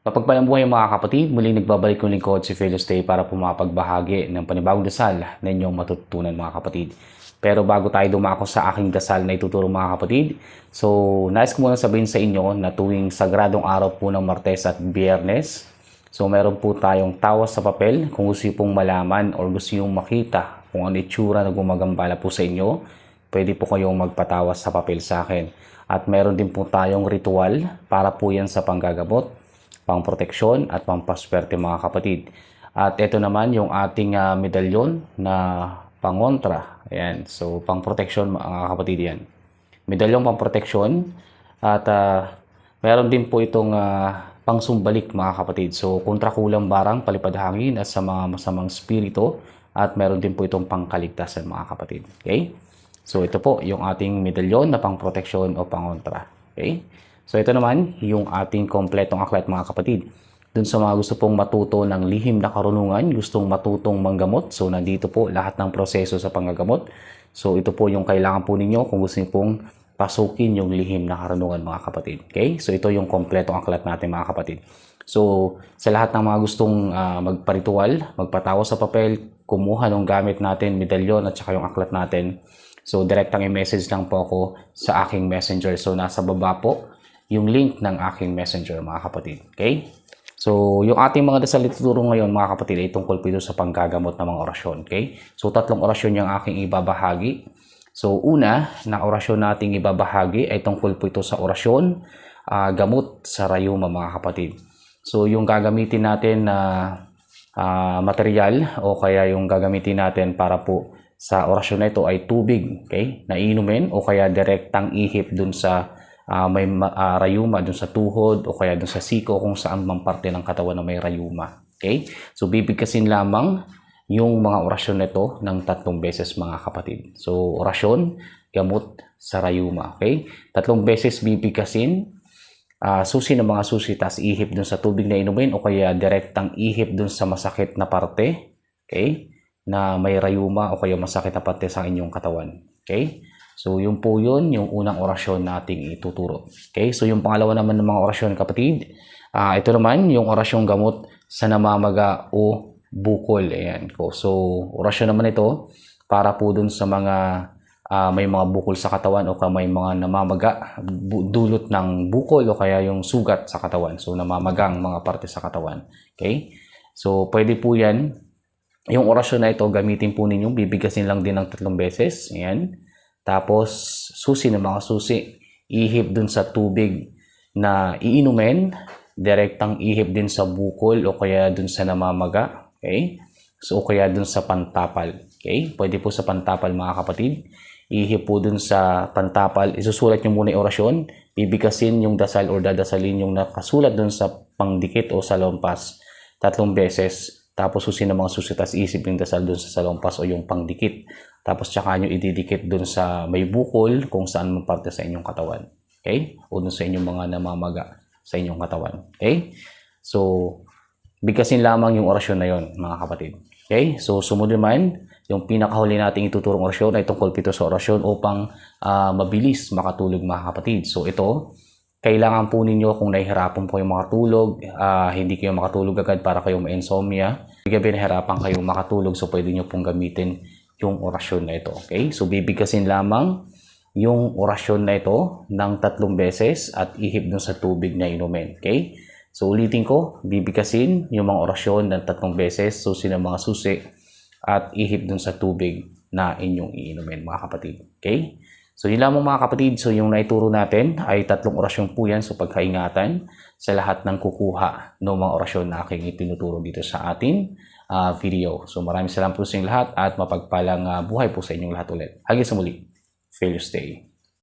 Mapagpalang buhay mga kapatid, muling nagbabalik yung lingkod si Philus Day para pumapagbahagi ng panibagong dasal na inyong matututunan mga kapatid. Pero bago tayo dumako sa aking dasal na ituturo mga kapatid, so nais ko muna sabihin sa inyo na tuwing sagradong araw po ng Martes at Biyernes, so meron po tayong tawas sa papel kung gusto nyo pong malaman or gusto nyo makita kung ano itsura na gumagambala po sa inyo, pwede po kayong magpatawas sa papel sa akin. At meron din po tayong ritual para po yan sa panggagamot, pangproteksyon at pampaswerte mga kapatid. At ito naman yung ating medalyon na pangontra. Ayan. So, pangproteksyon mga kapatid yan. Medalyong pangproteksyon at meron din po itong pangsumbalik mga kapatid. So, kontra kulang barang, palipad hangin at sa mga masamang spirito. At meron din po itong pangkaligtasan mga kapatid. Okay? So, ito po yung ating medalyon na pangproteksyon o pangontra. Okay? So ito naman yung ating kompletong aklat mga kapatid. Dun sa mga gusto pong matuto ng lihim na karunungan, gustong matutong manggamot. So nandito po lahat ng proseso sa panggagamot. So ito po yung kailangan po ninyo kung gusto niyo pong pasukin yung lihim na karunungan mga kapatid. Okay? So ito yung kompletong aklat natin mga kapatid. So sa lahat ng mga gustong magparitual, magpatawas sa papel, kumuha ng gamit natin, medalyon at saka yung aklat natin. So direktang i-message lang po ako sa aking messenger. So nasa baba po yung link ng aking messenger mga kapatid. Okay? So, yung ating mga dasal ituturo ngayon mga kapatid ay tungkol po ito sa panggagamot ng mga orasyon. Okay? So, 3 orasyon yung aking ibabahagi. So, una na orasyon nating ibabahagi ay tungkol po ito sa orasyon gamot sa rayuma mga kapatid. So, yung gagamitin natin na material o kaya yung gagamitin natin para po sa orasyon na ito ay tubig. Okay? Na inumin o kaya direktang ihip dun sa may rayuma dun sa tuhod o kaya dun sa siko kung saan mang parte ng katawan na may rayuma. Okay? So, bibigkasin lamang yung mga orasyon nito ng 3 beses mga kapatid. So, orasyon, gamot sa rayuma. Okay? 3 beses bibigkasin, susi ng mga susi, tas ihip dun sa tubig na inumin o kaya direktang ihip dun sa masakit na parte. Okay? Na may rayuma o kaya masakit na parte sa inyong katawan. Okay? So, yun po yun, yung unang orasyon nating ituturo. Okay? So, yung pangalawa naman ng mga orasyon, kapatid, ito naman, yung orasyong gamot sa namamaga o bukol. Ayan. So, orasyon naman ito para po dun sa mga may mga bukol sa katawan o may mga namamaga, dulot ng bukol o kaya yung sugat sa katawan. So, namamagang mga parte sa katawan. Okay? So, pwede po yan. Yung orasyon na ito, gamitin po ninyo, bibigkasin lang din ng 3 beses. Ayan. Tapos, susi ng mga susi, ihip dun sa tubig na iinumin, direktang ihip din sa bukol o kaya dun sa namamaga. Okay? So, o kaya dun sa pantapal. Okay? Pwede po sa pantapal mga kapatid. Ihip po dun sa pantapal. Isusulat nyo muna yung orasyon. Bibigkasin yung dasal or dadasalin yung nakasulat dun sa pangdikit o sa lompas 3 beses. Tapos susi ng mga susi, tas isip yung dasal dun sa salompas o yung pangdikit. Tapos tsaka nyo ididikit dun sa may bukol kung saan man parte sa inyong katawan. Okay? O dun sa inyong mga namamaga sa inyong katawan. Okay? So, bigkasin lamang yung orasyon na yon mga kapatid. Okay? So, sumunod naman, yung pinakahuli nating ituturong orasyon ay tungkol pito sa orasyon upang mabilis makatulog mga kapatid. So, ito, kailangan po ninyo kung nahihirapan po kayong makatulog, hindi kayo makatulog agad para kayong ma-insomnia. Gabi nahihirapan kayong makatulog, so pwede nyo pong gamitin yung orasyon na ito. Okay? So, bibigkasin lamang yung orasyon na ito ng 3 beses at ihip dun sa tubig na inumin. Okay? So, ulitin ko, bibigkasin yung mga orasyon ng 3 beses, susi ng mga susi, at ihip dun sa tubig na inyong iinumin, mga kapatid. Okay? So, yun lamang mga kapatid. So, yung naituro natin ay 3 orasyon po yan. So, pagkaingatan sa lahat ng kukuha ng mga orasyon na aking itinuturo dito sa ating video. So, maraming salamat po sa inyong lahat at mapagpalang buhay po sa inyong lahat ulit. Hanggang sa muli. Philus Day.